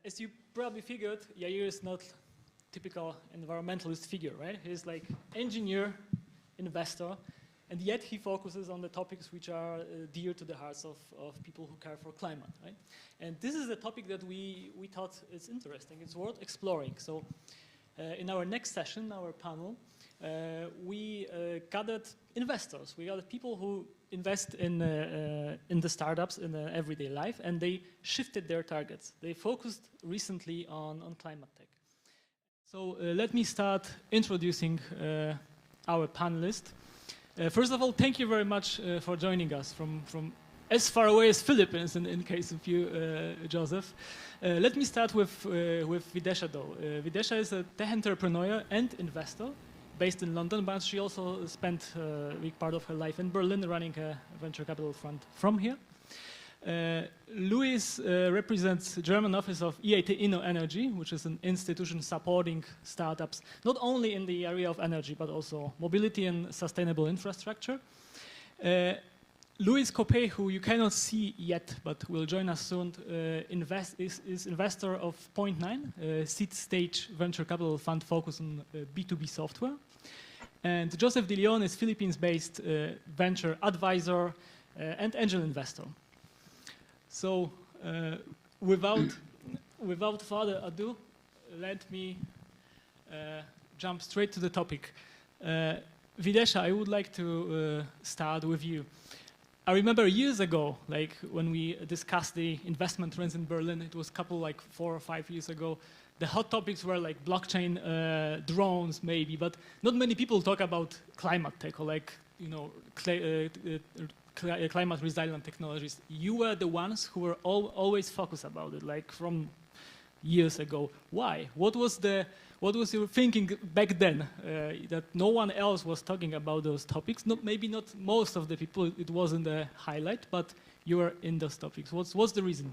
As you probably figured, Yair is not typical environmentalist figure, right? He's like engineer, investor, and yet he focuses on the topics which are dear to the hearts of people who care for climate, right? And this is a topic that we thought is interesting. It's worth exploring. So in our next session, our panel, we gathered investors. We gathered people who invest in the startups in everyday life, and they shifted their targets. They focused recently on climate tech. So let me start introducing our panelists. First of all, thank you very much for joining us from as far away as Philippines, in case of you, Joseph. Let me start with Videesha though. Videesha is a tech entrepreneur and investor based in London, but she also spent a big part of her life in Berlin running a venture capital fund from here. Luis represents the German office of EIT InnoEnergy, which is an institution supporting startups not only in the area of energy but also mobility and sustainable infrastructure. Luis Coppey, who you cannot see yet but will join us soon, is investor of Point9, a seed stage venture capital fund focused on B2B software. And Joseph De Leon is Philippines-based venture advisor and angel investor. So without further ado, let me jump straight to the topic. Videesha, I would like to start with you. I remember years ago, like when we discussed the investment trends in Berlin, it was a couple, like 4 or 5 years ago. The hot topics were like blockchain, drones maybe, but not many people talk about climate tech or like, you know, climate resilient technologies. You were the ones who were always focused about it, like from years ago. Why? What was your thinking back then that no one else was talking about those topics? Maybe not most of the people, it wasn't a highlight, but you were in those topics. What's the reason?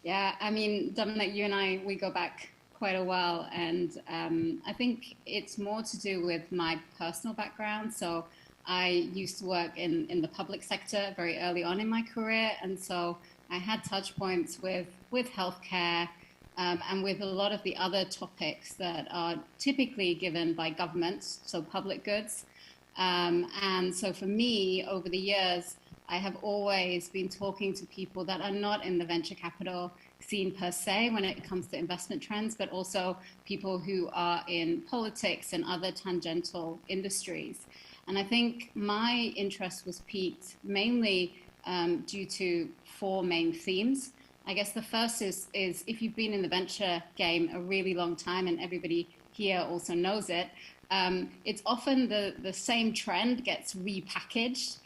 Yeah, I mean, Dominic, you and I, we go back quite a while, and I think it's more to do with my personal background. So I used to work in the public sector very early on in my career, and so I had touch points with healthcare and with a lot of the other topics that are typically given by governments, so public goods. And so for me, over the years, I have always been talking to people that are not in the venture capital scene per se when it comes to investment trends, but also people who are in politics and other tangential industries. And I think my interest was piqued mainly due to 4 main themes. I guess the first is if you've been in the venture game a really long time, and everybody here also knows it, it's often the same trend gets repackaged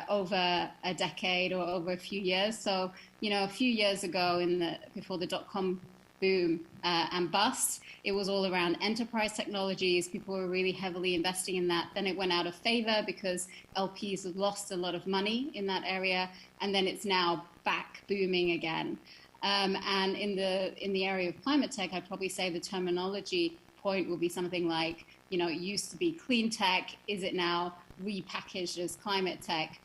over a decade or over a few years. So, you know, a few years ago before the dot-com boom and bust, it was all around enterprise technologies. People were really heavily investing in that. Then it went out of favor because LPs had lost a lot of money in that area, and then it's now back booming again. And in the area of climate tech, I'd probably say the terminology point will be something like, you know, it used to be clean tech. Is it now repackaged as climate tech?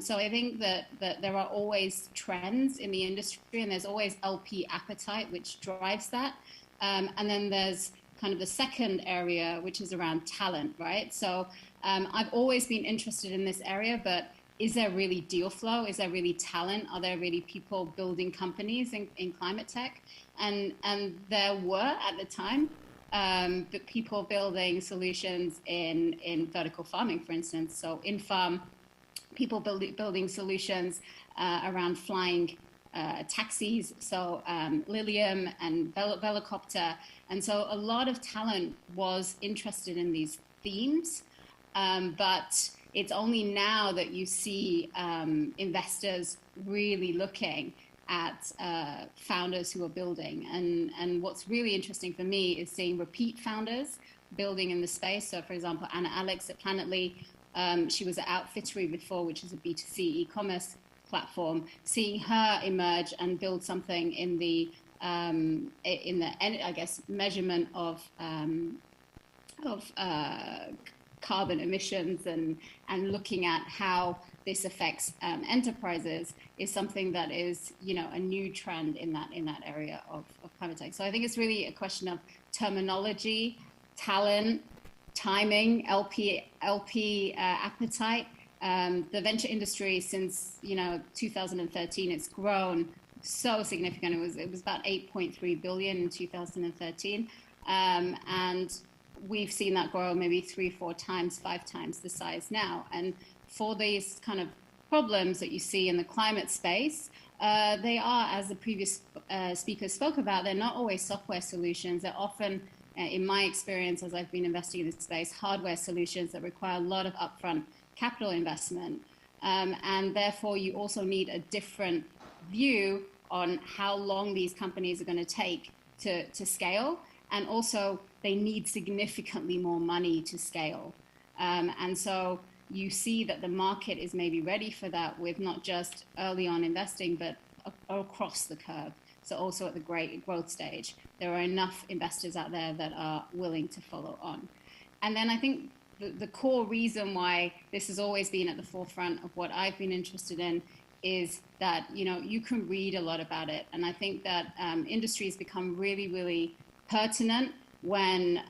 So I think that there are always trends in the industry, and there's always LP appetite, which drives that. And then there's kind of the second area, which is around talent, right? So I've always been interested in this area, but is there really deal flow? Is there really talent? Are there really people building companies in climate tech? And there were at the time, but people building solutions in vertical farming, for instance. So in farm, people building solutions around flying taxis, so Lilium and Velocopter. And so a lot of talent was interested in these themes, but it's only now that you see investors really looking at founders who are building. And what's really interesting for me is seeing repeat founders building in the space. So for example, Anna Alex at Planetly, she was at Outfittery before, which is a B2C e-commerce platform, seeing her emerge and build something in the I guess measurement of carbon emissions and looking at how this affects enterprises is something that is, you know, a new trend in that area of climate tech. So I think it's really a question of terminology, talent, timing, LP appetite. The venture industry since, you know, 2013, it's grown so significant. It was about 8.3 billion in 2013, and we've seen that grow maybe 3, 4 times, 5 times the size now. And for these kind of problems that you see in the climate space, they are, as the previous speaker spoke about, they're not always software solutions. They're often, in my experience as I've been investing in this space, hardware solutions that require a lot of upfront capital investment. And therefore, you also need a different view on how long these companies are going to take to scale. And also, they need significantly more money to scale. And so you see that the market is maybe ready for that with not just early on investing, but across the curve. So also at the great growth stage, there are enough investors out there that are willing to follow on. And then I think the core reason why this has always been at the forefront of what I've been interested in is that, you know, you can read a lot about it. And I think that industries become really, really pertinent when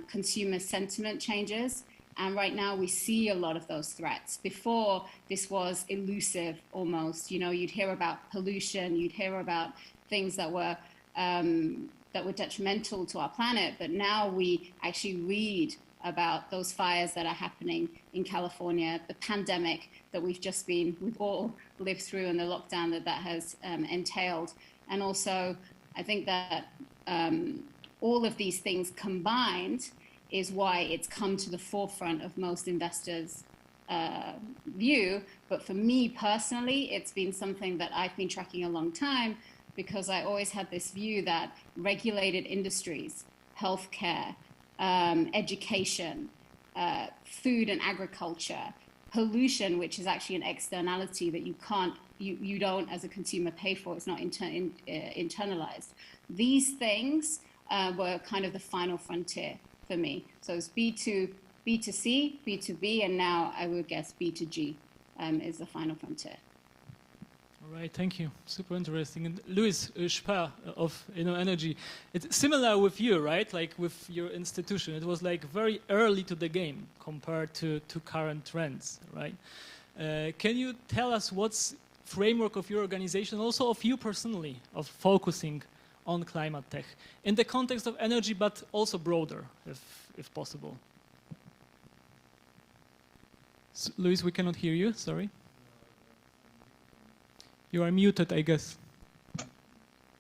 consumer sentiment changes. And right now we see a lot of those threats. Before, this was elusive almost. You know, you'd hear about pollution, you'd hear about things that were detrimental to our planet. But now we actually read about those fires that are happening in California, the pandemic that we've all lived through, and the lockdown that has entailed. And also, I think that all of these things combined is why it's come to the forefront of most investors' view. But for me personally, it's been something that I've been tracking a long time, because I always had this view that regulated industries, healthcare, education, food and agriculture, pollution, which is actually an externality that you don't as a consumer pay for, it's not internalized. These things were kind of the final frontier for me. So it's B2C, B2B, and now I would guess B2G is the final frontier. All right, thank you. Super interesting. And Luis Sperr of Energy, it's similar with you, right? Like with your institution, it was like very early to the game compared to current trends, right? Can you tell us what's framework of your organization, also of you personally, of focusing on climate tech in the context of energy, but also broader, if possible? Luis, we cannot hear you. Sorry. You are muted, I guess.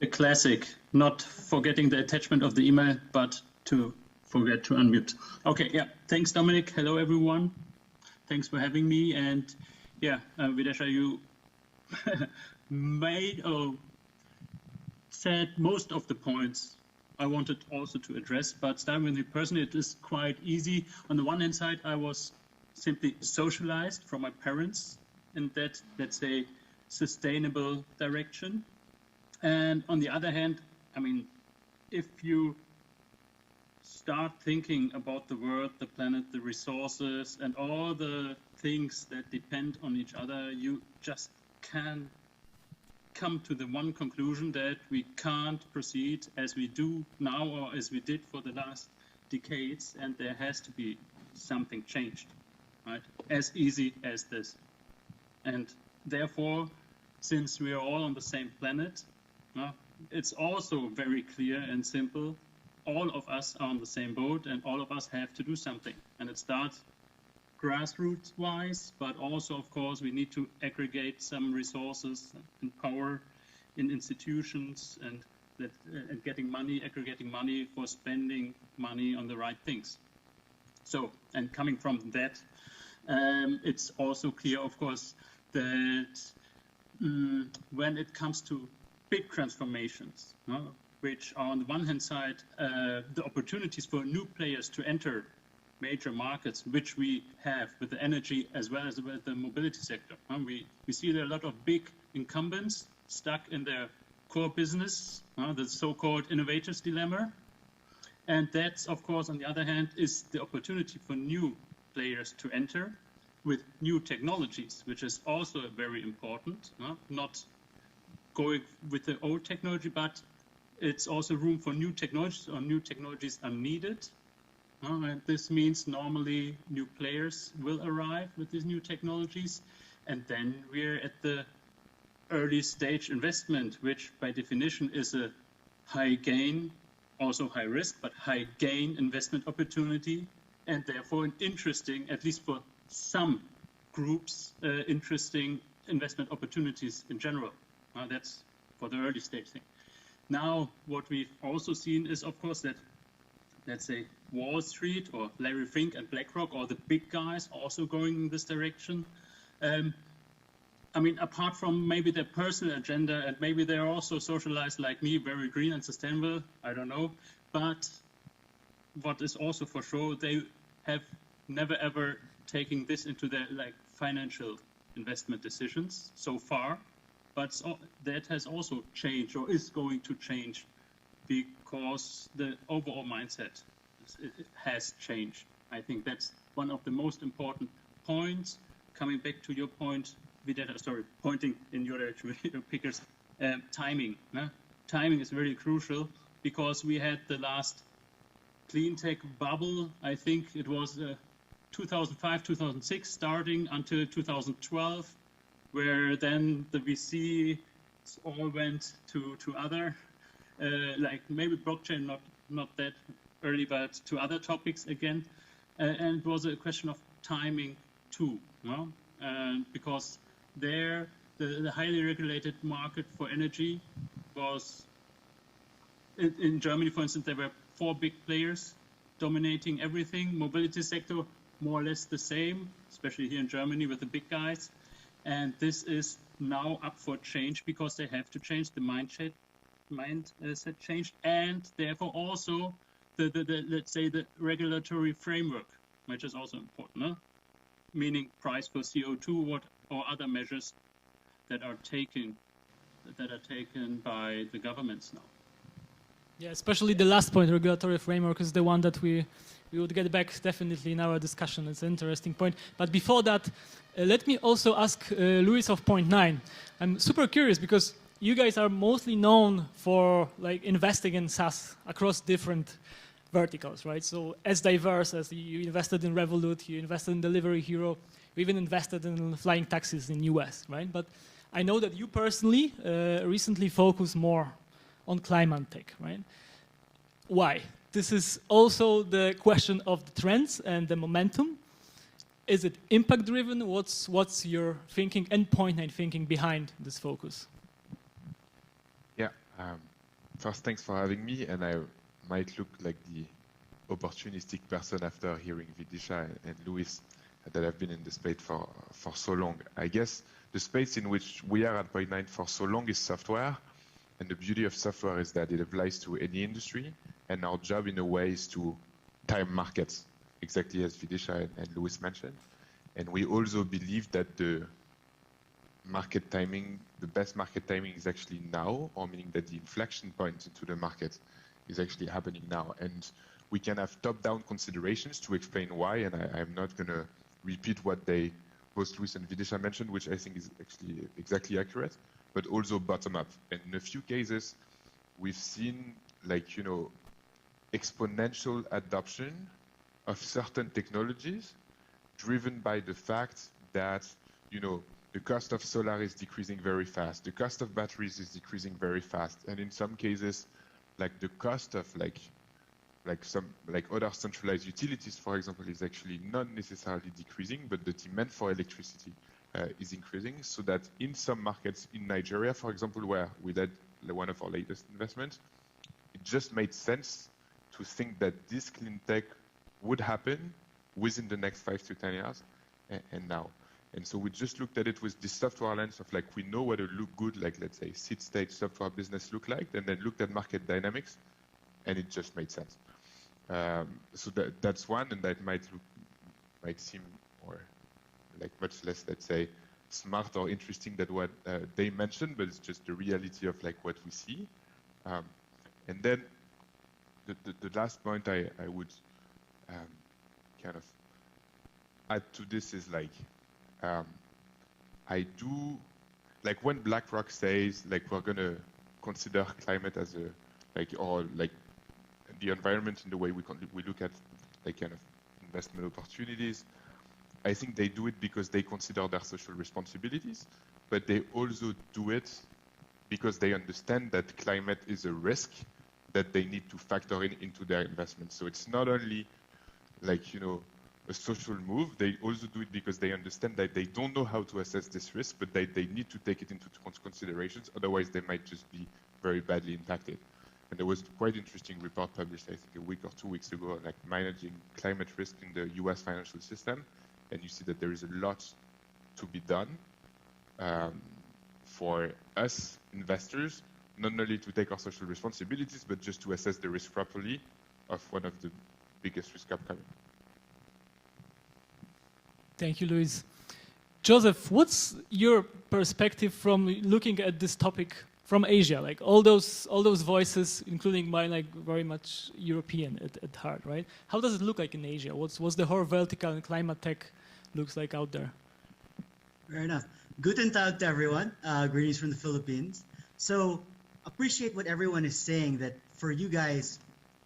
A classic, not forgetting the attachment of the email, but to forget to unmute. Okay, yeah. Thanks, Dominic. Hello, everyone. Thanks for having me. And yeah, Videesha, you made or said most of the points I wanted also to address, but starting with me personally, it is quite easy. On the one hand side, I was simply socialized from my parents in that, let's say, sustainable direction. And on the other hand, I mean, if you start thinking about the world, the planet, the resources, and all the things that depend on each other, you just can come to the one conclusion that we can't proceed as we do now or as we did for the last decades, and there has to be something changed, right? As easy as this. And therefore, since we are all on the same planet, it's also very clear and simple. All of us are on the same boat, and all of us have to do something. And it starts grassroots-wise, but also, of course, we need to aggregate some resources and power in institutions and getting money, aggregating money for spending money on the right things. So, and coming from that, it's also clear, of course, that when it comes to big transformations, which are on the one hand side, the opportunities for new players to enter major markets, which we have with the energy as well as with the mobility sector. We see there are a lot of big incumbents stuck in their core business, the so-called innovators dilemma. And that's, of course, on the other hand, is the opportunity for new players to enter. with new technologies, which is also very important, not going with the old technology, but it's also room for new technologies, or new technologies are needed. And this means normally new players will arrive with these new technologies. And then we're at the early stage investment, which by definition is a high gain, also high risk, but high gain investment opportunity. And therefore an interesting, at least for some groups, interesting investment opportunities in general. That's for the early stage thing. Now, what we've also seen is, of course, that, let's say, Wall Street or Larry Fink and BlackRock, or the big guys, also going in this direction. I mean, apart from maybe their personal agenda, and maybe they're also socialized like me, very green and sustainable, I don't know. But what is also for sure, they have never ever taken this into their financial investment decisions so far. But that has also changed, or is going to change, because the overall mindset has changed. I think that's one of the most important points. Coming back to your point, Videesha, sorry, pointing in your direction, pickers, timing. Timing is very crucial, because we had the last clean tech bubble. I think it was 2005, 2006, starting until 2012. Where then the VC all went to other, like maybe blockchain, not that early, but to other topics again. And it was a question of timing too, because there, the highly regulated market for energy was, in Germany, for instance, there were 4 big players dominating everything. Mobility sector, more or less the same, especially here in Germany with the big guys. And this is now up for change, because they have to change the mindset change, and therefore also the let's say the regulatory framework, which is also important, meaning price for CO2, or other measures that are taken by the governments now. Yeah, especially the last point, regulatory framework, is the one that we would get back definitely in our discussion. It's an interesting point. But before that, let me also ask Luis of Point 9. I'm super curious, because you guys are mostly known for investing in SaaS across different verticals, right? So as diverse as you invested in Revolut, you invested in Delivery Hero, you even invested in flying taxis in US, right? But I know that you personally recently focus more on climate tech, right? Why? This is also the question of the trends and the momentum. Is it impact driven? What's your thinking and Point 9 thinking behind this focus? Yeah, first thanks for having me, and I might look like the opportunistic person after hearing Videesha and Luis that have been in the space for so long. I guess the space in which we are at Point 9 for so long is software. And the beauty of software is that it applies to any industry. And our job, in a way, is to time markets, exactly as Videesha and Luis mentioned. And we also believe that the market timing, the best market timing is actually now, or meaning that the inflection point into the market is actually happening now. And we can have top-down considerations to explain why, and I'm not going to repeat what both Luis and Videesha mentioned, which I think is actually exactly accurate, but also bottom-up. And in a few cases, we've seen exponential adoption of certain technologies driven by the fact that, the cost of solar is decreasing very fast. The cost of batteries is decreasing very fast. And in some cases, the cost of some other centralized utilities, for example, is actually not necessarily decreasing, but the demand for electricity is increasing, so that in some markets in Nigeria, for example, where we did one of our latest investments, it just made sense to think that this clean tech would happen within the next 5 to 10 years, and now. And so we just looked at it with this software lens of we know what a good, let's say, seed stage software business look like, and then looked at market dynamics, and it just made sense. So that's one, and that might seem or much less, let's say, smart or interesting than what they mentioned, but it's just the reality of what we see. And then the last point I would kind of add to this is like, I do, like when BlackRock says like we're gonna consider climate as a, like, or like the environment in the way we look at like kind of investment opportunities, I think they do it because they consider their social responsibilities, but they also do it because they understand that climate is a risk that they need to factor into their investments. So it's not only like, you know, a social move, they also do it because they understand that they don't know how to assess this risk, but they need to take it into considerations, otherwise they might just be very badly impacted. And there was quite interesting report published, I think, a week or 2 weeks ago, like managing climate risk in the US financial system. And you see that there is a lot to be done for us investors, not only to take our social responsibilities, but just to assess the risk properly of one of the biggest risks upcoming. Thank you, Luis. Joseph, what's your perspective from looking at this topic from Asia? Like all those voices, including mine, like very much European at heart, right? How does it look like in Asia? What's the whole vertical and climate tech looks like out there? Fair enough. Guten Tag to everyone. Greetings from the Philippines. So appreciate what everyone is saying, that for you guys,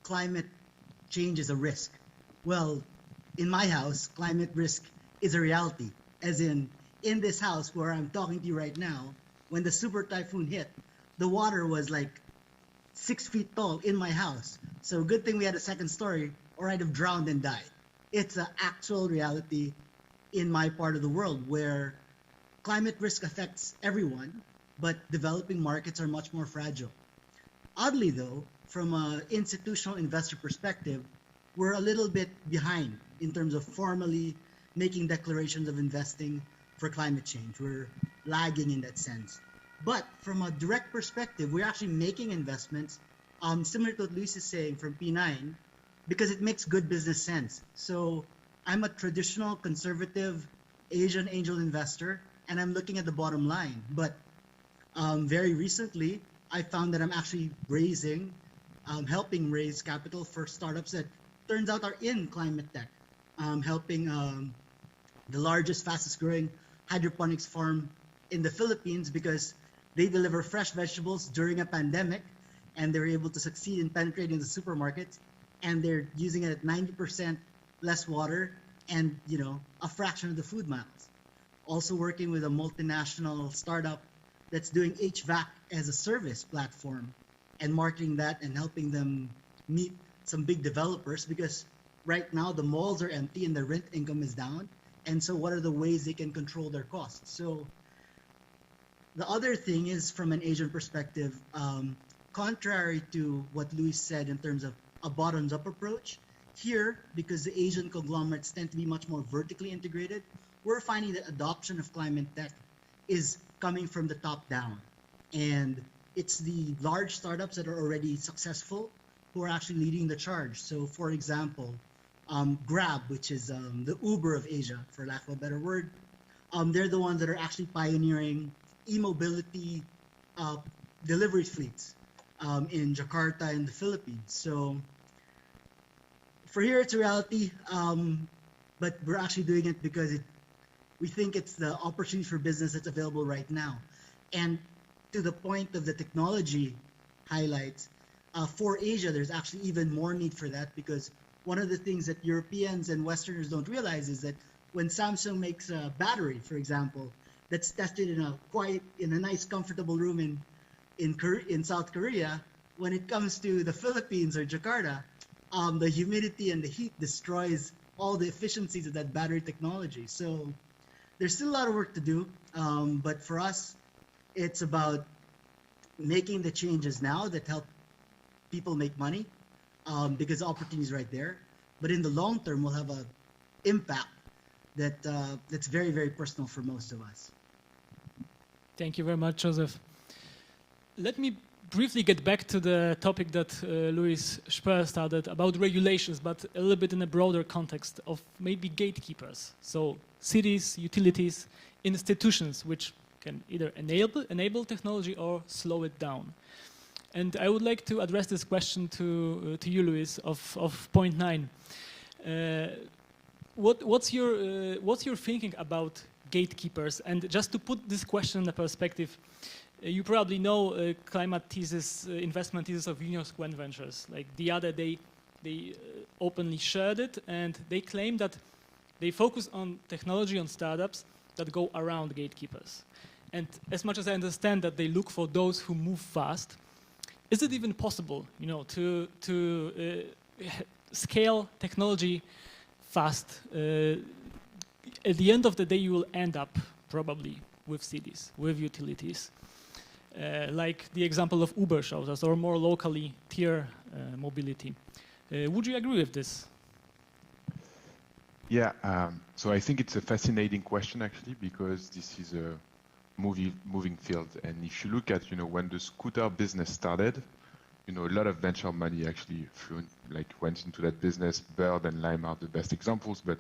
climate change is a risk. Well, in my house, climate risk is a reality. As in this house where I'm talking to you right now, when the super typhoon hit, the water was like 6 feet tall in my house. So good thing we had a second story, or I'd have drowned and died. It's an actual reality in my part of the world where climate risk affects everyone, but developing markets are much more fragile. Oddly though, from an institutional investor perspective, we're a little bit behind in terms of formally making declarations of investing for climate change. We're lagging in that sense. But from a direct perspective, we're actually making investments, similar to what Luis is saying from P9, because it makes good business sense. So I'm a traditional conservative Asian angel investor, and I'm looking at the bottom line. But very recently, I found that I'm actually helping raise capital for startups that turns out are in climate tech, helping the largest, fastest growing hydroponics farm in the Philippines, because they deliver fresh vegetables during a pandemic, and they're able to succeed in penetrating the supermarkets, and they're using it at 90% less water and, you know, a fraction of the food miles. Also working with a multinational startup that's doing HVAC as a service platform and marketing that and helping them meet some big developers, because right now the malls are empty and the rent income is down. And so what are the ways they can control their costs? So the other thing is, from an Asian perspective, contrary to what Luis said in terms of a bottoms-up approach, here, because the Asian conglomerates tend to be much more vertically integrated, we're finding that adoption of climate tech is coming from the top down. And it's the large startups that are already successful who are actually leading the charge. So for example, Grab, which is the Uber of Asia, for lack of a better word, they're the ones that are actually pioneering e-mobility delivery fleets in Jakarta in the Philippines. So for here, it's a reality, but we're actually doing it because we think it's the opportunity for business that's available right now. And to the point of the technology highlights, for Asia, there's actually even more need for that, because one of the things that Europeans and Westerners don't realize is that when Samsung makes a battery, for example, that's tested in a nice, comfortable room in South Korea, when it comes to the Philippines or Jakarta, the humidity and the heat destroys all the efficiencies of that battery technology. So there's still a lot of work to do, but for us, it's about making the changes now that help people make money, because the opportunity is right there. But in the long term, we'll have an impact that's very, very personal for most of us. Thank you very much, Joseph. Let me briefly get back to the topic that Luis Sperr started about regulations, but a little bit in a broader context of maybe gatekeepers. So cities, utilities, institutions, which can either enable technology or slow it down. And I would like to address this question to you, Luis, of point 9. what's your thinking about gatekeepers? And just to put this question in perspective, you probably know climate thesis, investment thesis of Union Square Ventures. Like the other day, they openly shared it, and they claim that they focus on technology, on startups that go around gatekeepers. And as much as I understand that they look for those who move fast, is it even possible, to scale technology fast? At the end of the day, you will end up probably with cities, with utilities, like the example of Uber shows us, or more locally tier mobility. Would you agree with this? Yeah, so I think it's a fascinating question actually, because this is a moving field. And if you look at, when the scooter business started, a lot of venture money actually went into that business. Bird and Lime are the best examples, but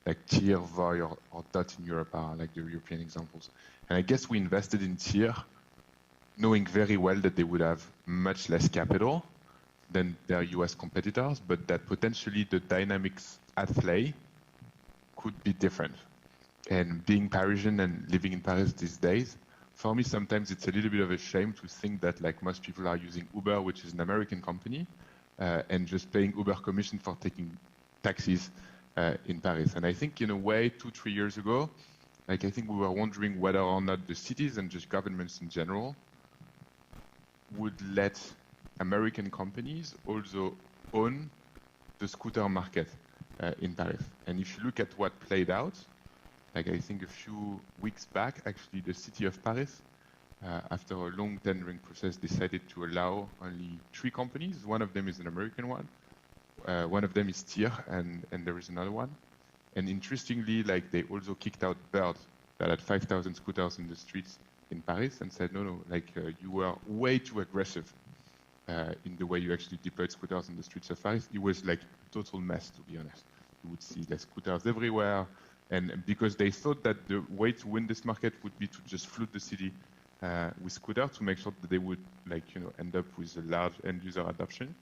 like Tier, Voi, or Dot in Europe are like the European examples. And I guess we invested in Tier, knowing very well that they would have much less capital than their US competitors, but that potentially the dynamics at play could be different. And being Parisian and living in Paris these days, for me, sometimes it's a little bit of a shame to think that like most people are using Uber, which is an American company, and just paying Uber commission for taking taxis in Paris. And I think in a way, 2-3 years ago, like I think we were wondering whether or not the cities and just governments in general would let American companies also own the scooter market in Paris. And if you look at what played out, like I think a few weeks back, actually the city of Paris, after a long tendering process, decided to allow only 3 companies. One of them is an American one. One of them is Tier, and there is another one. And interestingly, like they also kicked out Bird, that had 5,000 scooters in the streets in Paris, and said, no, like you were way too aggressive in the way you actually deployed scooters in the streets of Paris. It was like a total mess, to be honest. You would see the scooters everywhere. And because they thought that the way to win this market would be to just flood the city with scooters to make sure that they would end up with a large end user adoption.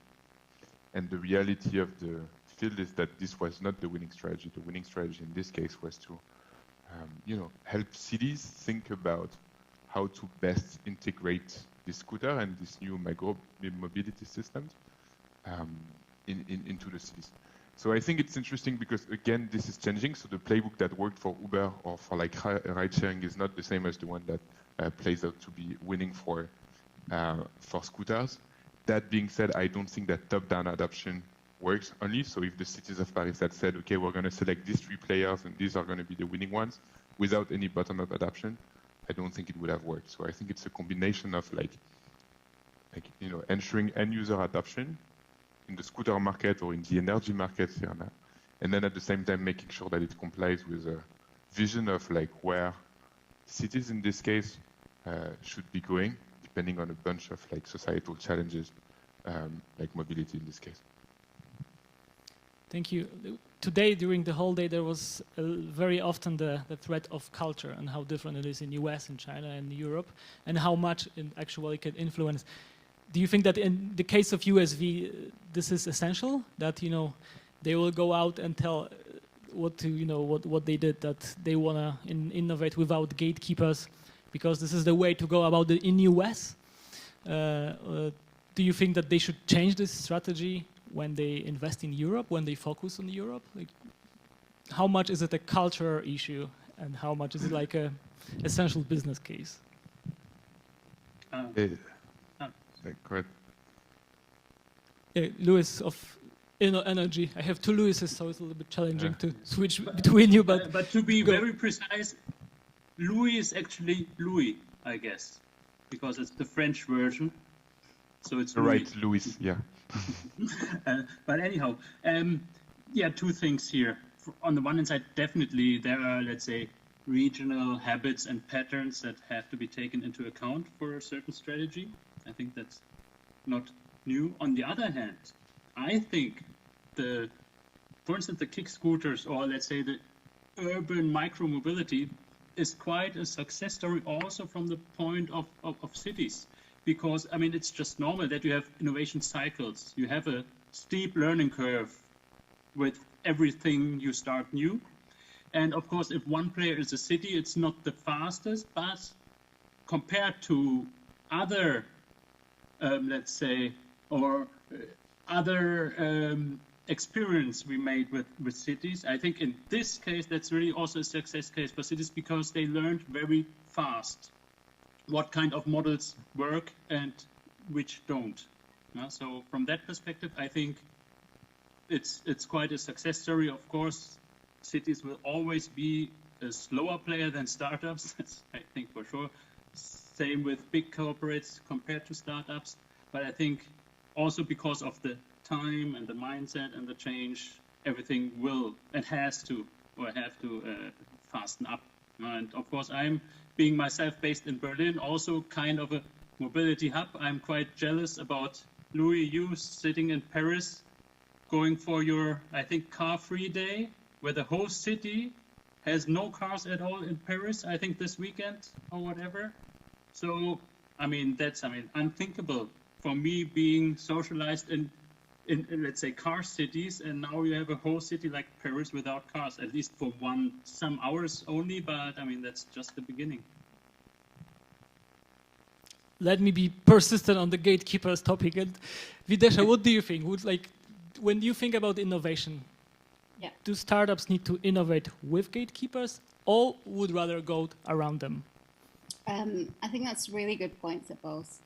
And the reality of the field is that this was not the winning strategy. The winning strategy in this case was to help cities think about how to best integrate this scooter and this new micro-mobility systems into the cities. So I think it's interesting because, again, this is changing. So the playbook that worked for Uber or for like ride sharing is not the same as the one that plays out to be winning for scooters. That being said, I don't think that top-down adoption works only. So if the cities of Paris had said, okay, we're going to select these 3 players and these are going to be the winning ones without any bottom-up adoption, I don't think it would have worked. So I think it's a combination of ensuring end-user adoption in the scooter market or in the energy market here now, and then at the same time making sure that it complies with a vision of like where cities in this case should be going, depending on a bunch of like societal challenges, like mobility in this case. Thank you. Today, during the whole day, there was very often the threat of culture and how different it is in US and China and Europe, and how much it actually can influence. Do you think that in the case of USV, this is essential? That they will go out and tell what they did, that they wanna innovate without gatekeepers, because this is the way to go about it in US? Do you think that they should change this strategy when they invest in Europe, when they focus on Europe? Like, how much is it a culture issue, and how much is it like a essential business case? Go ahead. Luis of Energy. I have 2 Luises, so it's a little bit challenging to switch between you. But to be very precise, Louis is actually Louis, I guess, because it's the French version. So it's Louis. Right, Louis, yeah. But anyhow, 2 things here. On the one hand side, definitely there are, let's say, regional habits and patterns that have to be taken into account for a certain strategy. I think that's not new. On the other hand, I think for instance, the kick scooters, or let's say the urban micro-mobility, is quite a success story also from the point of cities. Because, I mean, it's just normal that you have innovation cycles. You have a steep learning curve with everything you start new. And of course, if one player is a city, it's not the fastest, but compared to other, let's say, or other experience we made with cities, I think in this case, that's really also a success case for cities because they learned very fast what kind of models work and which don't. So from that perspective, I think it's quite a success story. Of course, cities will always be a slower player than startups. That's, I think, for sure. Same with big corporates compared to startups. But I think also because of the time and the mindset and the change, everything will and has to or have to fasten up. And of course, I'm being myself based in Berlin, also kind of a mobility hub. I'm quite jealous about Louis, you sitting in Paris, going for your, I think, car-free day, where the whole city has no cars at all in Paris, I think this weekend or whatever. So, I mean, that's, unthinkable for me being socialized in let's say, car cities, and now you have a whole city like Paris without cars, at least for some hours only, but I mean, that's just the beginning. Let me be persistent on the gatekeepers topic. And Videesha, what do you think? When you think about innovation, do startups need to innovate with gatekeepers or would rather go around them? I think that's really good points that both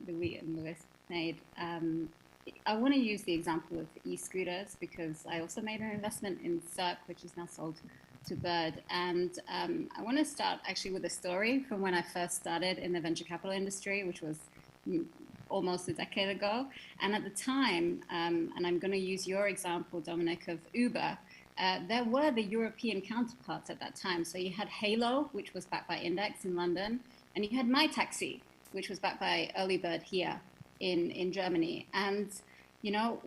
Louis and Luis made. I want to use the example of e-scooters because I also made an investment in Cirque, which is now sold to Bird. And I want to start actually with a story from when I first started in the venture capital industry, which was almost a decade ago. And at the time, and I'm going to use your example, Dominic, of Uber, there were the European counterparts at that time. So you had Halo, which was backed by Index in London, and you had My Taxi, which was backed by Early Bird here in Germany. And, you know,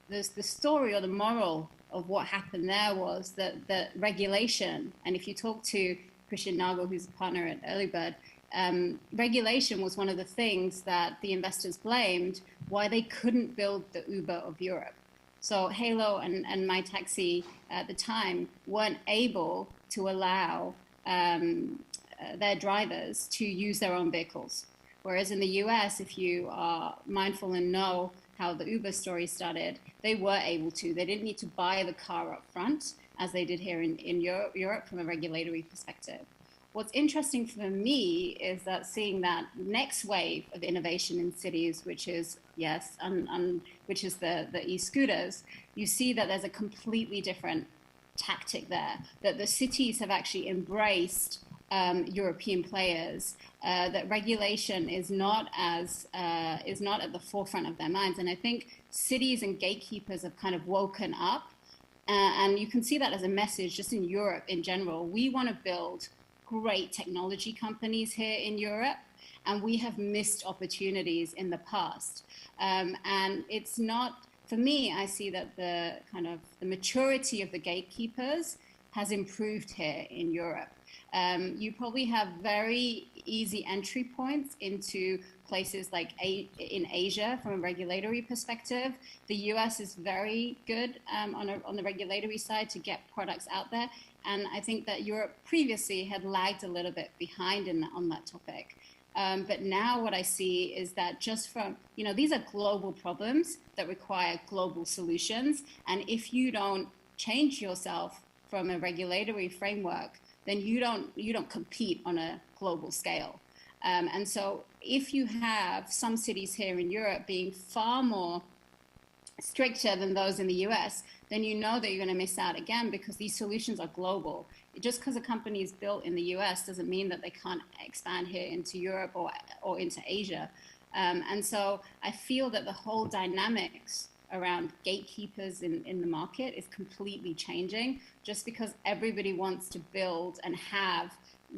the story or the moral of what happened there was that the regulation, and if you talk to Christian Nagel, who's a partner at Early Bird, regulation was one of the things that the investors blamed why they couldn't build the Uber of Europe. So Halo and My Taxi at the time weren't able to allow their drivers to use their own vehicles. Whereas in the US, if you are mindful and know how the Uber story started, they were able to. They didn't need to buy the car up front, as they did here in Europe from a regulatory perspective. What's interesting for me is that seeing that next wave of innovation in cities, which is, which is the e-scooters, you see that there's a completely different tactic there, that the cities have actually embraced European players, that regulation is not at the forefront of their minds. And I think cities and gatekeepers have kind of woken up, and you can see that as a message just in Europe in general. We want to build great technology companies here in Europe, and we have missed opportunities in the past. And it's not, for me, I see that the maturity of the gatekeepers has improved here in Europe. You probably have very easy entry points into places like in Asia from a regulatory perspective. The US is very good on the regulatory side to get products out there. And I think that Europe previously had lagged a little bit behind on that topic. But now what I see is that just from, these are global problems that require global solutions. And if you don't change yourself from a regulatory framework, then you don't compete on a global scale. And so if you have some cities here in Europe being far more stricter than those in the US, then you know that you're going to miss out again because these solutions are global. Just because a company is built in the US doesn't mean that they can't expand here into Europe or into Asia. And so I feel that the whole dynamics around gatekeepers in the market is completely changing just because everybody wants to build and have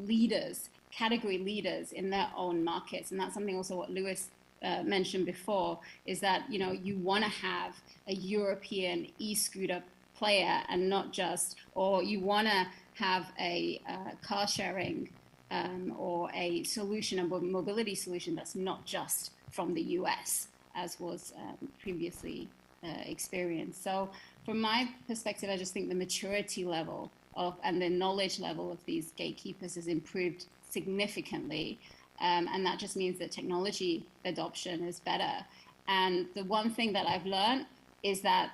leaders, category leaders in their own markets. And that's something also what Luis mentioned before, is that, you want to have a European e-scooter player and not just, or you want to have a car sharing or a solution, a mobility solution that's not just from the US, as was previously experience. So from my perspective, I just think the maturity level and the knowledge level of these gatekeepers has improved significantly. And that just means that technology adoption is better. And the one thing that I've learned is that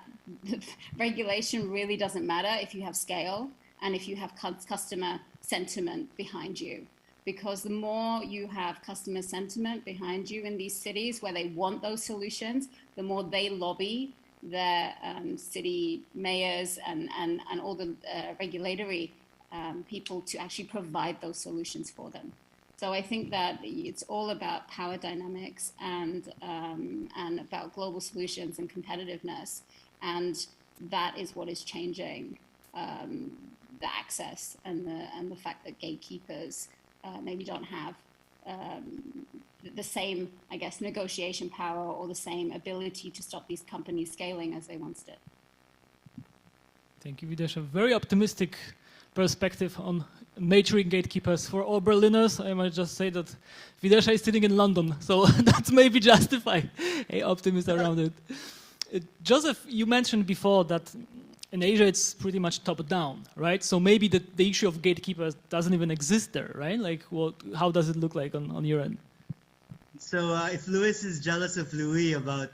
regulation really doesn't matter if you have scale and if you have customer sentiment behind you. Because the more you have customer sentiment behind you in these cities where they want those solutions, the more they lobby their city mayors and all the regulatory people to actually provide those solutions for them. So I think that it's all about power dynamics and about global solutions and competitiveness, and that is what is changing the access and the fact that gatekeepers maybe don't have the same, I guess, negotiation power or the same ability to stop these companies scaling as they once did. Thank you, Videesha. Very optimistic perspective on maturing gatekeepers. For all Berliners, I might just say that Videesha is sitting in London, so that maybe justify a optimism around it. Joseph, you mentioned before that in Asia it's pretty much top-down, right? So maybe the issue of gatekeepers doesn't even exist there, right? Like, how does it look like on your end? So if Luis is jealous of Louis about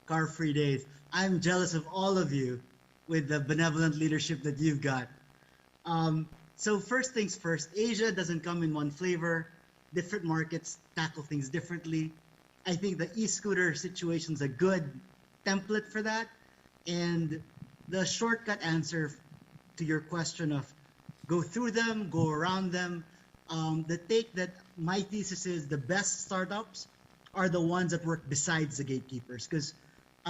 car-free days, I'm jealous of all of you with the benevolent leadership that you've got. So first things first, Asia doesn't come in one flavor. Different markets tackle things differently. I think the e-scooter situation is a good template for that. And the shortcut answer to your question of go through them, go around them, the take that my thesis is the best startups are the ones that work besides the gatekeepers. Because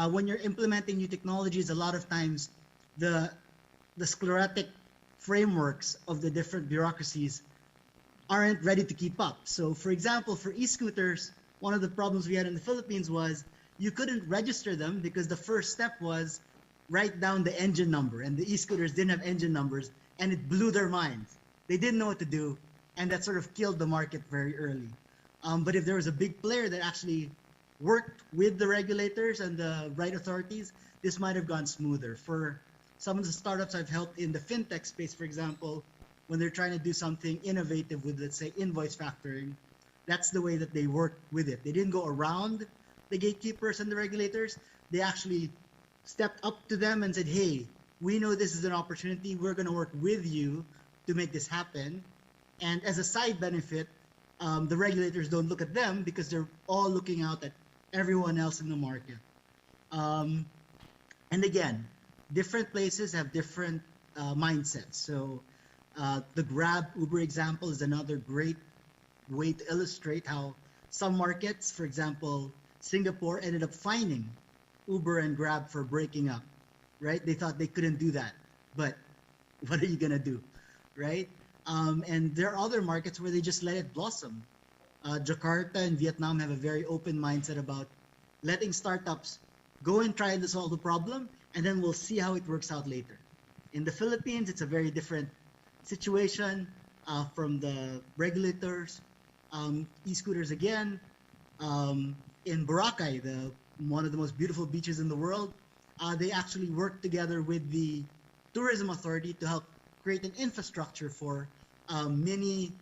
when you're implementing new technologies, a lot of times the sclerotic frameworks of the different bureaucracies aren't ready to keep up. So for example, for e-scooters, one of the problems we had in the Philippines was you couldn't register them because the first step was write down the engine number, and the e-scooters didn't have engine numbers, and it blew their minds. They didn't know what to do, and that sort of killed the market very early. But if there was a big player that actually worked with the regulators and the right authorities, this might have gone smoother. For some of the startups I've helped in the fintech space, for example, when they're trying to do something innovative with, let's say, invoice factoring, that's the way that they worked with it. They didn't go around the gatekeepers and the regulators. They actually stepped up to them and said, hey, we know this is an opportunity. We're going to work with you to make this happen. And as a side benefit, the regulators don't look at them because they're all looking out at everyone else in the market. And again, different places have different mindsets. So the Grab Uber example is another great way to illustrate how some markets, for example, Singapore ended up fining Uber and Grab for breaking up, right? They thought they couldn't do that, but what are you gonna do, right? And there are other markets where they just let it blossom. Jakarta and Vietnam have a very open mindset about letting startups go and try to solve the problem, and then we'll see how it works out later. In the Philippines, it's a very different situation from the regulators. E-scooters again. In Boracay, one of the most beautiful beaches in the world, they actually worked together with the tourism authority to help create an infrastructure for mini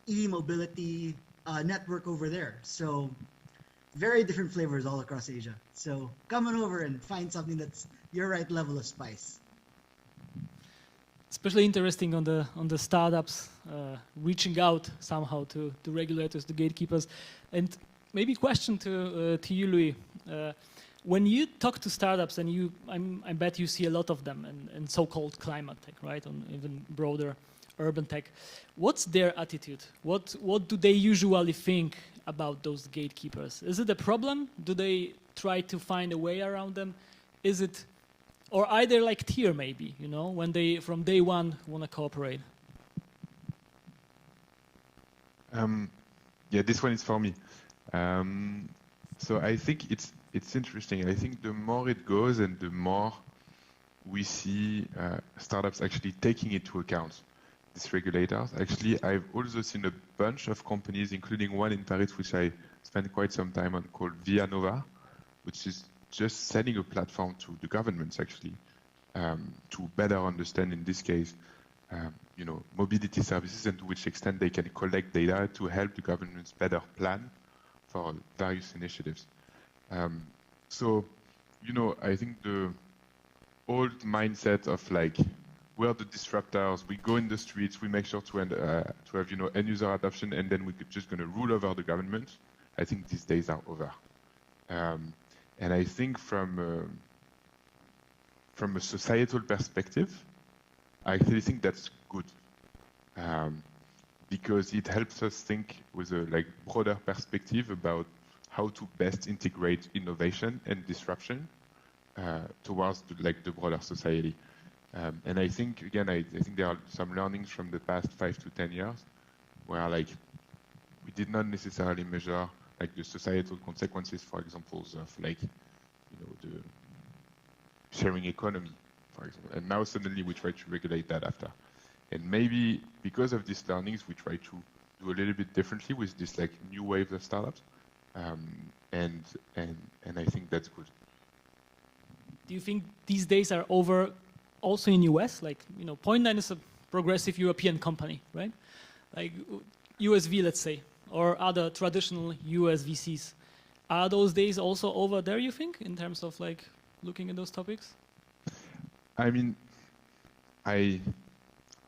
e-mobility network over there. So very different flavors all across Asia. So come on over and find something that's your right level of spice. Especially interesting on the startups reaching out somehow to regulators, the gatekeepers. And maybe question to you, Louis. When you talk to startups, and I bet you see a lot of them in so-called climate tech, right? On even broader urban tech. What's their attitude? What do they usually think about those gatekeepers? Is it a problem? Do they try to find a way around them? Is it, or are they like Tier maybe, you know, when they from day one want to cooperate? Yeah, this one is for me. So I think it's interesting. I think the more it goes and the more we see startups actually taking into account these regulators. Actually, I've also seen a bunch of companies, including one in Paris, which I spent quite some time on, called Via Nova, which is just selling a platform to the governments actually to better understand, in this case, mobility services and to which extent they can collect data to help the governments better plan for various initiatives. So, I think the old mindset of like, we're the disruptors, we go in the streets, we make sure to have end user adoption, and then we're just going to rule over the government. I think these days are over. And I think from a societal perspective, I actually think that's good, because it helps us think with a broader perspective about how to best integrate innovation and disruption towards the broader society. And I think, again, I think there are some learnings from the past 5 to 10 years where we did not necessarily measure the societal consequences, for example, of the sharing economy, for example. And now suddenly we try to regulate that after. And maybe because of these learnings, we try to do a little bit differently with this new wave of startups. And I think that's good. Do you think these days are over also in US? Point9 is a progressive European company, right? Like USV, let's say, or other traditional US VCs. Are those days also over there, you think, in terms of looking at those topics? I mean, I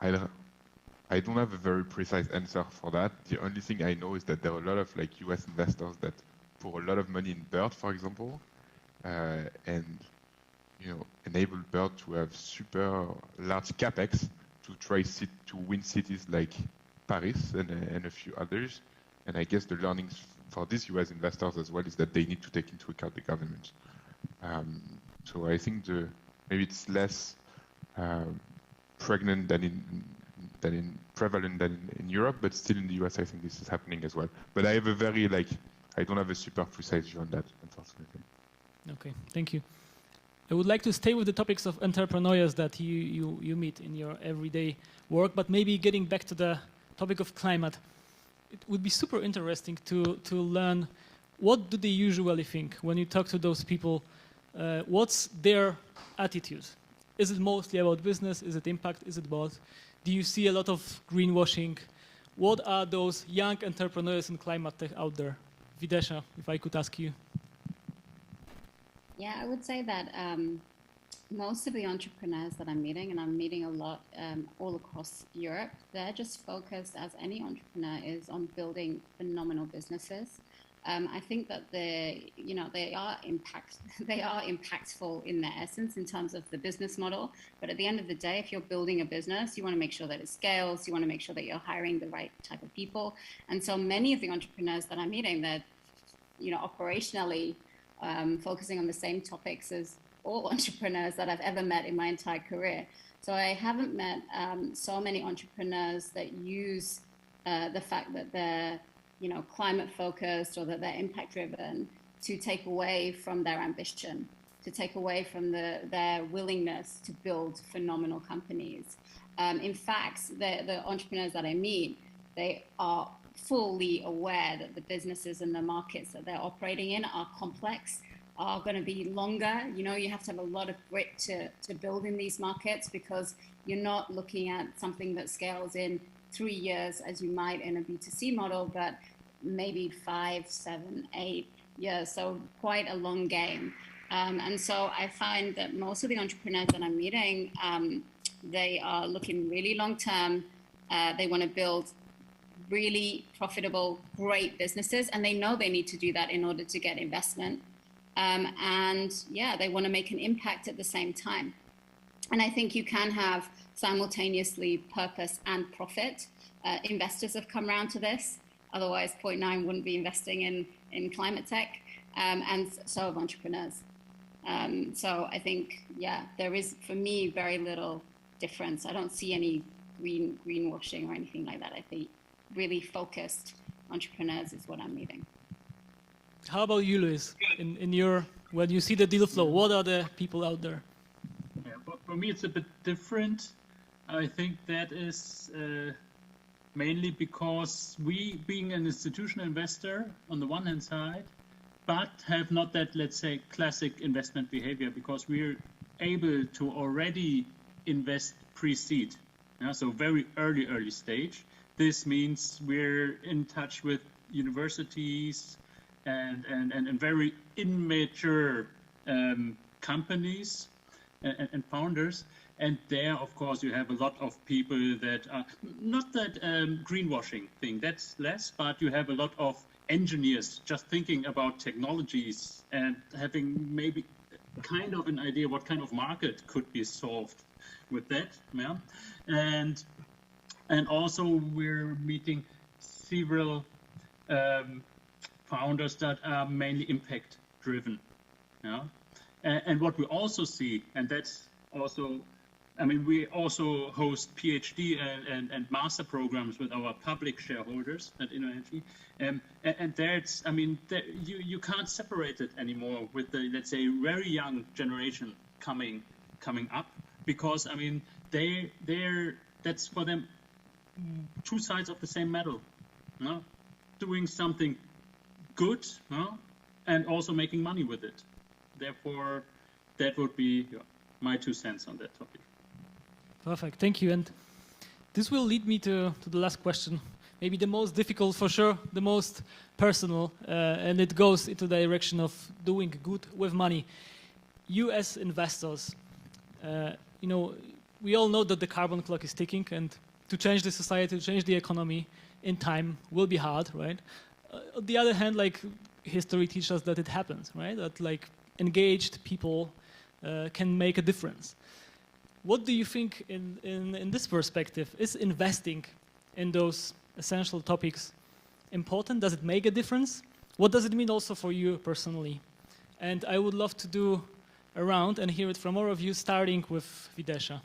don't have a very precise answer for that. The only thing I know is that there are a lot of US investors that pour a lot of money in Bird, for example, and enable Bird to have super large capex to try to win cities like Paris and a few others. And I guess the learnings for these US investors as well is that they need to take into account the government. So I think maybe it's less prevalent than in Europe, but still in the US, I think this is happening as well. But I have I don't have a super precise view on that, unfortunately. Okay, thank you. I would like to stay with the topics of entrepreneurs that you meet in your everyday work, but maybe getting back to the topic of climate. It would be super interesting to learn what do they usually think when you talk to those people. What's their attitude? Is it mostly about business? Is it impact? Is it both? Do you see a lot of greenwashing? What are those young entrepreneurs in climate tech out there? Videesha, if I could ask you. Yeah, I would say that most of the entrepreneurs that I'm meeting, and I'm meeting a lot all across Europe, they're just focused, as any entrepreneur is, on building phenomenal businesses. I think that they are impactful in their essence in terms of the business model. But at the end of the day, if you're building a business, you want to make sure that it scales. You want to make sure that you're hiring the right type of people. And so many of the entrepreneurs that I'm meeting, that operationally focusing on the same topics as all entrepreneurs that I've ever met in my entire career. So I haven't met so many entrepreneurs that use the fact that they're climate focused or that they're impact driven to take away from their ambition, to take away from their willingness to build phenomenal companies. In fact, the entrepreneurs that I meet, they are fully aware that the businesses and the markets that they're operating in are complex, are going to be longer. You have to have a lot of grit to build in these markets, because you're not looking at something that scales in 3 years as you might in a B2C model, but maybe 5, 7, 8 years. So quite a long game. And so I find that most of the entrepreneurs that I'm meeting, they are looking really long term. They want to build really profitable, great businesses, and they know they need to do that in order to get investment. And yeah, they want to make an impact at the same time. And I think you can have simultaneously purpose and profit. Investors have come around to this. Otherwise, Point9 wouldn't be investing in climate tech, and so have entrepreneurs. So I think, yeah, there is, for me, very little difference. I don't see any greenwashing or anything like that. I think really focused entrepreneurs is what I'm meeting. How about you, Luis? When you see the deal flow, what are the people out there? Yeah, for me, it's a bit different. I think that is mainly because we, being an institutional investor, on the one hand side, but have not that, let's say, classic investment behavior, because we're able to already invest pre-seed, so very early stage. This means we're in touch with universities and very immature companies and founders. And there, of course, you have a lot of people that are not that greenwashing thing, that's less, but you have a lot of engineers just thinking about technologies and having maybe kind of an idea what kind of market could be solved with that. Yeah? And also we're meeting several founders that are mainly impact driven. Yeah? And what we also see, and that's also, I mean, we also host PhD and master programs with our public shareholders at InnoEnergy. And there's, I mean, you can't separate it anymore with the, let's say, very young generation coming up, because, I mean, that's for them two sides of the same medal, no? Doing something good, no? And also making money with it. Therefore, that would be my 2 cents on that topic. Perfect, thank you. And this will lead me to the last question, maybe the most difficult for sure, the most personal, and it goes into the direction of doing good with money. You as investors, you know, we all know that the carbon clock is ticking, and to change the society, to change the economy in time will be hard, right? On the other hand, like, history teaches us that it happens, right? That like engaged people can make a difference. What do you think in this perspective? Is investing in those essential topics important? Does it make a difference? What does it mean also for you personally? And I would love to do a round and hear it from all of you, starting with Videesha.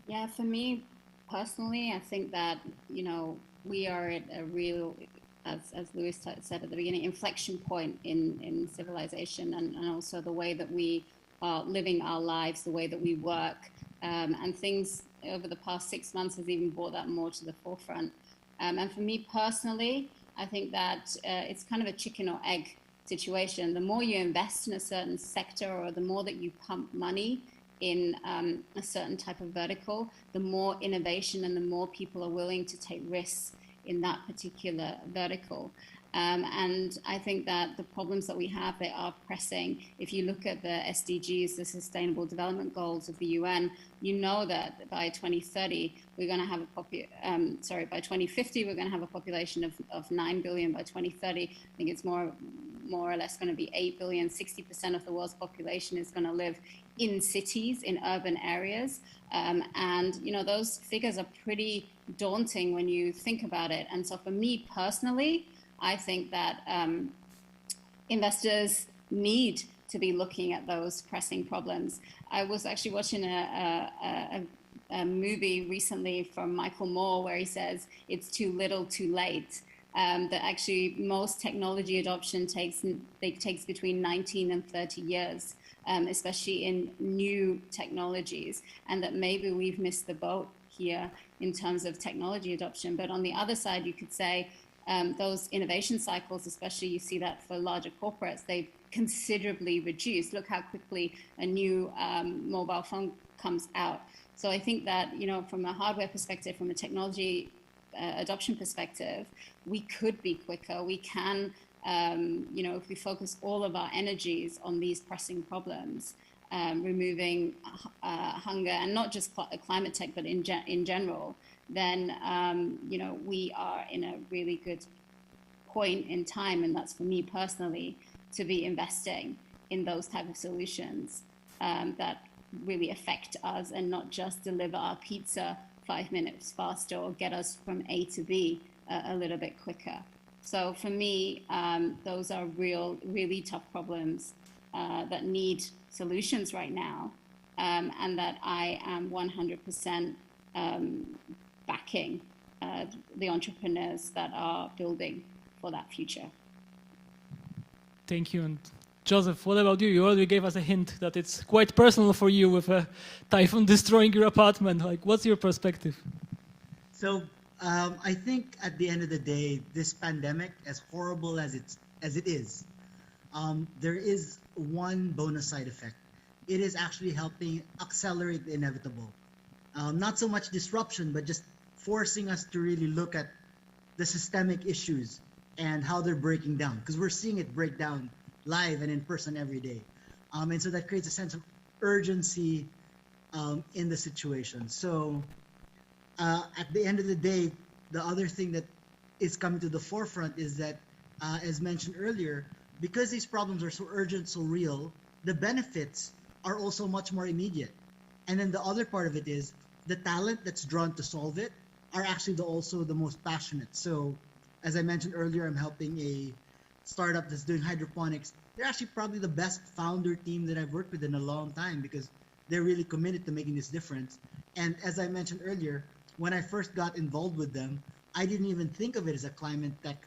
Yeah, for me personally, I think that, you know, we are at a real, as Luis said at the beginning, inflection point in civilization, and also the way that we are living our lives, the way that we work, and things over the past 6 months has even brought that more to the forefront. And for me personally, I think that it's kind of a chicken or egg situation. The more you invest in a certain sector, or the more that you pump money in a certain type of vertical, the more innovation and the more people are willing to take risks in that particular vertical. And I think that the problems that we have, they are pressing. If you look at the SDGs, the Sustainable Development Goals of the UN, you know that by 2030, we're going to have by 2050, we're going to have a population of 9 billion. By 2030, I think it's more or less going to be 8 billion. 60% of the world's population is going to live in cities, in urban areas. And, you know, those figures are pretty daunting when you think about it. And so for me personally, I think that investors need to be looking at those pressing problems. I was actually watching a movie recently from Michael Moore where he says it's too little, too late. That actually most technology adoption takes between 19 and 30 years, especially in new technologies, and that maybe we've missed the boat here in terms of technology adoption. But on the other side, you could say those innovation cycles, especially you see that for larger corporates, they've considerably reduced. Look how quickly a new mobile phone comes out. So I think that, you know, from a hardware perspective, from a technology adoption perspective, we could be quicker. We can, you know, if we focus all of our energies on these pressing problems, removing hunger, and not just climate tech, but in general, then, you know, we are in a really good point in time, and that's for me personally, to be investing in those type of solutions that really affect us and not just deliver our pizza 5 minutes faster or get us from A to B a little bit quicker. So for me, those are really tough problems that need solutions right now, and that I am 100% backing the entrepreneurs that are building for that future. Thank you. And Joseph, what about you? You already gave us a hint that it's quite personal for you with a typhoon destroying your apartment. Like, what's your perspective? So I think at the end of the day, this pandemic, as horrible as as it is, there is one bonus side effect. It is actually helping accelerate the inevitable. Not so much disruption, but just forcing us to really look at the systemic issues and how they're breaking down, because we're seeing it break down live and in person every day. And so that creates a sense of urgency in the situation. So at the end of the day, the other thing that is coming to the forefront is that, as mentioned earlier, because these problems are so urgent, so real, the benefits are also much more immediate. And then the other part of it is the talent that's drawn to solve it are actually also the most passionate. So as I mentioned earlier, I'm helping a startup that's doing hydroponics. They're actually probably the best founder team that I've worked with in a long time because they're really committed to making this difference. And as I mentioned earlier, when I first got involved with them, I didn't even think of it as a climate tech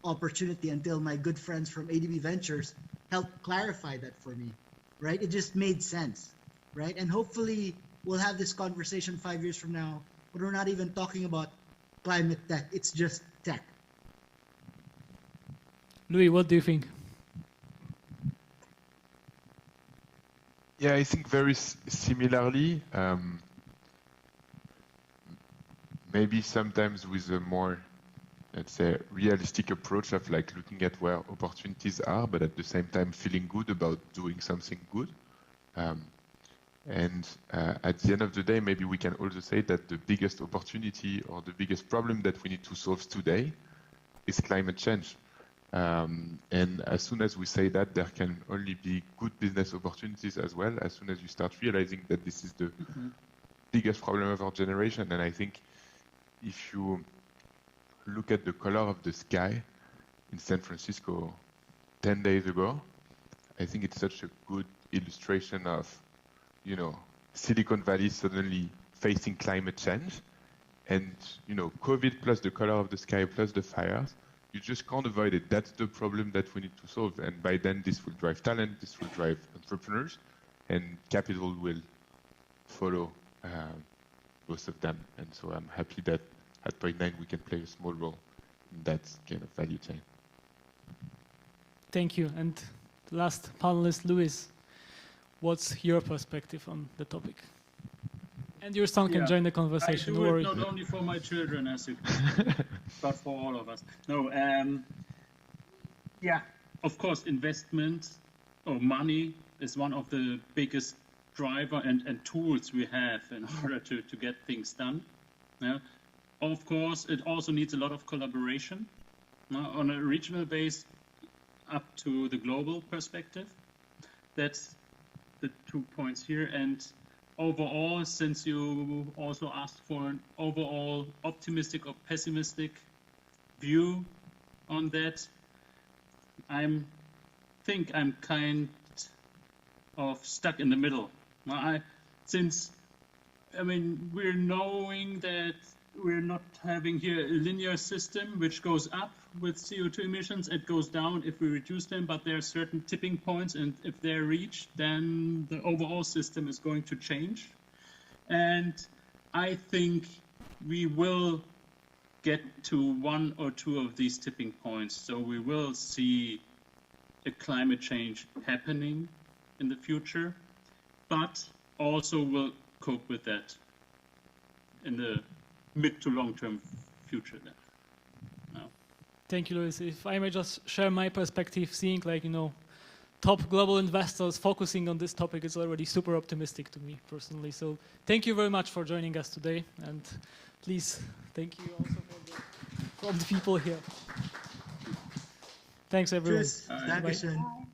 opportunity until my good friends from ADB Ventures helped clarify that for me, right? It just made sense, right? And hopefully we'll have this conversation 5 years from now, but we're not even talking about climate tech. It's just tech. Louis, what do you think? Yeah, I think very similarly. Maybe sometimes with a more, let's say, realistic approach of like looking at where opportunities are, but at the same time feeling good about doing something good. And at the end of the day, maybe we can also say that the biggest opportunity or the biggest problem that we need to solve today is climate change. And as soon as we say that, there can only be good business opportunities as well, as soon as you start realizing that this is the biggest problem of our generation. And I think if you look at the color of the sky in San Francisco 10 days ago, I think it's such a good illustration of, you know, Silicon Valley suddenly facing climate change, and, you know, COVID plus the color of the sky plus the fires, you just can't avoid it. That's the problem that we need to solve. And by then, this will drive talent, this will drive entrepreneurs, and capital will follow both of them. And so I'm happy that at Point 9 we can play a small role in that kind of value chain. Thank you. And the last panelist, Luis, what's your perspective on the topic? And your son can join the conversation. I do it not only for my children, as you but for all of us. No, yeah, of course, investment or money is one of the biggest driver and tools we have in order to get things done. Yeah. Of course, it also needs a lot of collaboration on a regional base up to the global perspective. That's the 2 points here. And overall, since you also asked for an overall optimistic or pessimistic view on that, I think I'm kind of stuck in the middle. We're knowing that we're not having here a linear system which goes up with CO2 emissions, it goes down if we reduce them, but there are certain tipping points, and if they're reached, then the overall system is going to change. And I think we will get to one or two of these tipping points. So we will see a climate change happening in the future, but also will cope with that in the mid to long-term future then. Thank you, Luis. If I may just share my perspective, seeing top global investors focusing on this topic is already super optimistic to me personally. So thank you very much for joining us today, and please thank you also from the people here. Thanks everyone. Tschüss. Dankeschön.